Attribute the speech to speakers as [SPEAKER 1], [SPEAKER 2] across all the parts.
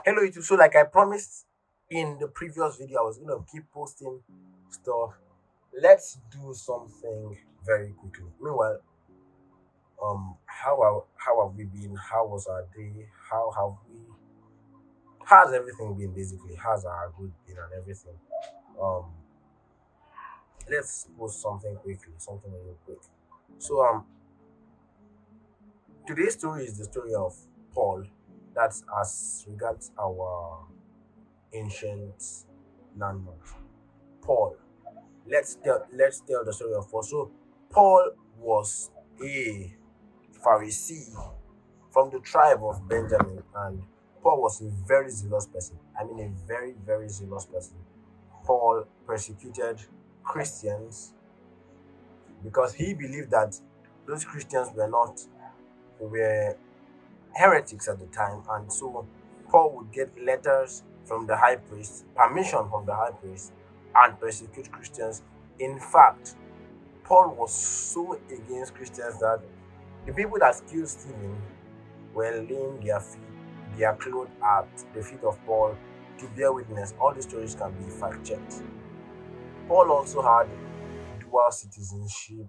[SPEAKER 1] Hello YouTube. So like I promised in the previous video, I was gonna keep posting stuff. Let's do something very quickly. Meanwhile, how have we been? How was our day? How's everything been basically? How's our good been and everything? Um let's post something quickly, something real quick. So today's story is the story of Paul. That's as regards our ancient landmarks. Paul. Let's tell the story of Paul. So Paul was a Pharisee from the tribe of Benjamin, and Paul was a very zealous person. I mean, a very very zealous person. Paul persecuted Christians because he believed that those Christians were heretics at the time, and so Paul would get letters from the high priest, permission from the high priest, and persecute Christians. In fact, Paul was so against Christians that the people that killed Stephen were laying their clothes at the feet of Paul to bear witness. All these stories can be fact checked. Paul also had dual citizenship.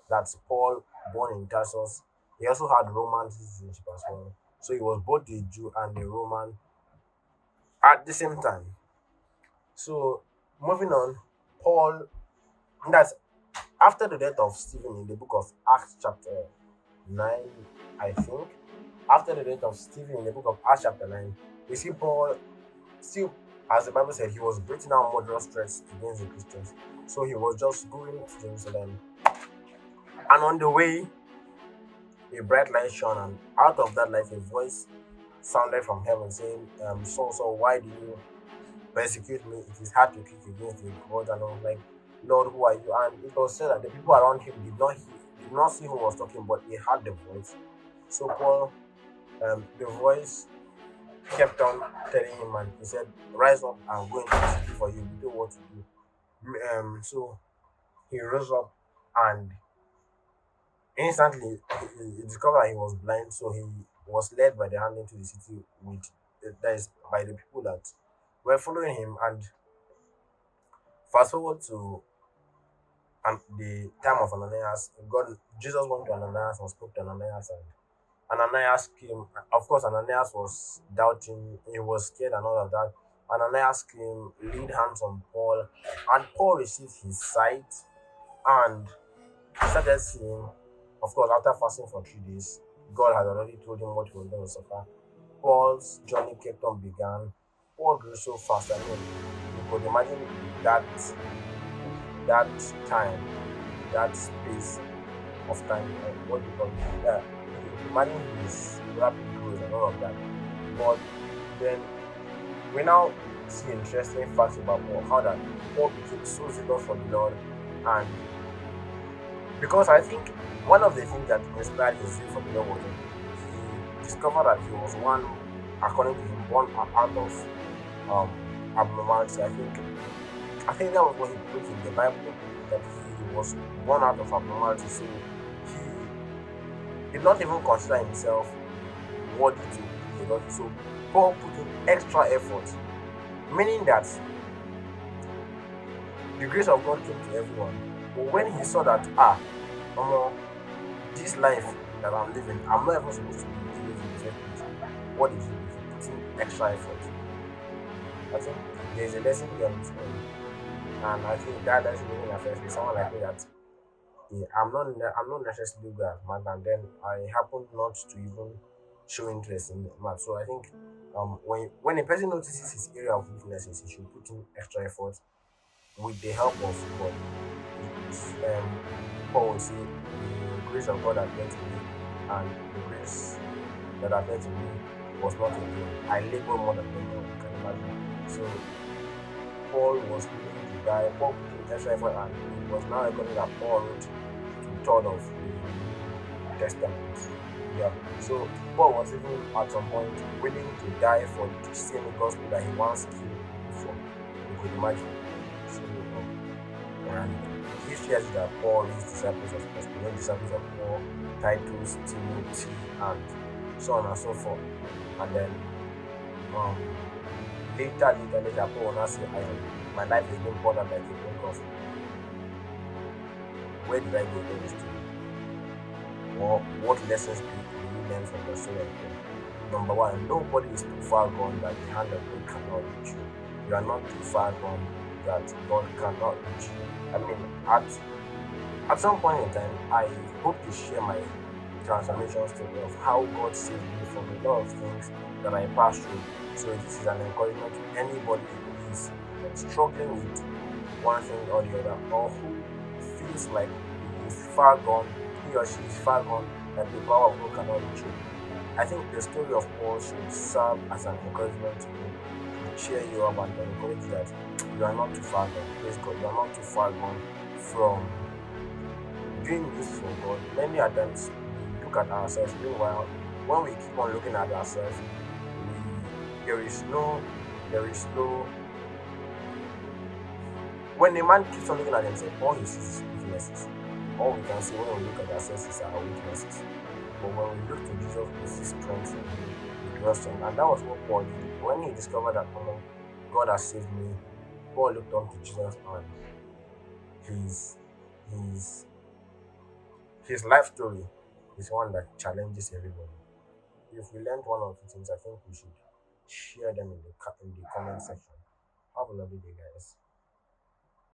[SPEAKER 1] That's Paul born in Tarsus. He also had Roman citizenship as well. So he was both a Jew and a Roman at the same time. So moving on, Paul, that's after the death of Stephen in the book of Acts chapter 9, I think. After the death of Stephen in the book of Acts chapter 9, we see Paul still, as the Bible said, he was breathing out murderous threats against the Christians. So he was just going to Jerusalem. And on the way, a bright light shone, and out of that light, a voice sounded from heaven saying, so, why do you persecute me? It is hard to kick against the God. And I was like, Lord, who are you? And it was said that the people around him did not see who was talking, but they heard the voice. So Paul, the voice kept on telling him, and he said, rise up and go into the city, for you do what to do. So he rose up, and instantly he discovered that he was blind. So he was led by the hand into the city with that is by the people that were following him. And fast forward to the time of Ananias. Jesus went to Ananias and spoke to Ananias, and Ananias came. Of course, Ananias was doubting, he was scared, and all of that. Ananias came, laid hands on Paul, and Paul received his sight and started seeing. Of course, after fasting for 3 days, God had already told him what he was going to suffer. Paul's journey kept on began. Paul grew so fast. I mean, you could imagine that that time, that space of time, what do you call it? Yeah, imagine his rapid growth and all of that. But then we now see interesting facts about Paul, how that Paul became so zealous for the Lord, and because I think one of the things that inspired his zeal for the Lord was he discovered that he was one, according to him, born out of abnormality. I think that was what he put in the Bible, that he was born out of abnormality. So he did not even consider himself worthy to be a Lord. So Paul put in extra effort, meaning that the grace of God came to everyone. But when he saw that, omo, this life that I'm living, I'm not even supposed to be living in the first place. What did he do? He put in extra effort. I think there's a lesson here on this point. And I think that lesson really affects me. Someone like me that I'm not necessarily good at math, and then I happen not to even show interest in math. So I think when a person notices his area of weaknesses, he should put in extra effort with the help of God. Paul will say, the grace of God appeared to me, and the grace that appeared to me was not in vain. I labor more than anyone, you can imagine. So Paul was willing to die. Paul put in extra effort, and it was now recorded that Paul wrote two-thirds of the New Testament. Yeah. So Paul was even at some point willing to die for the same gospel that he once killed before. You could imagine. So and history has it that Paul is disciples of Paul, the disciples of Paul, Titus, Timothy, and so on and so forth. And then Um, later, Paul will not say, I am, my life is being poured out like a drink of, where did I get all this to? Or what lessons do you learn from the story of Paul? Number one, nobody is too far gone that the hand of God cannot reach you. You are not too far gone that God cannot reach you. I mean, at some point in time, I hope to share my transformation story of how God saved me from a lot of things that I passed through. So this is an encouragement to anybody who is struggling with one thing or the other, or who feels like he is far gone, he or she is far gone, that the power of God cannot reach him. I think the story of Paul should serve as an encouragement to you, to cheer you up and to encourage you that you are not too far gone. Praise God, you are not too far gone from doing this for God. Many a times we look at ourselves, meanwhile, when we keep on looking at ourselves, there is no, when a man keeps on looking at himself, all he sees is weaknesses. All we can see when we look at ourselves is our weaknesses. But when we look to Jesus, we see strength from him. We draw strength. And that was what Paul did. When he discovered that, oh, God has saved me, Paul looked on to Jesus, and his his his life story is one that challenges everybody. If we learned one or two things, I think we should share them in the comment section. Have a lovely day, guys.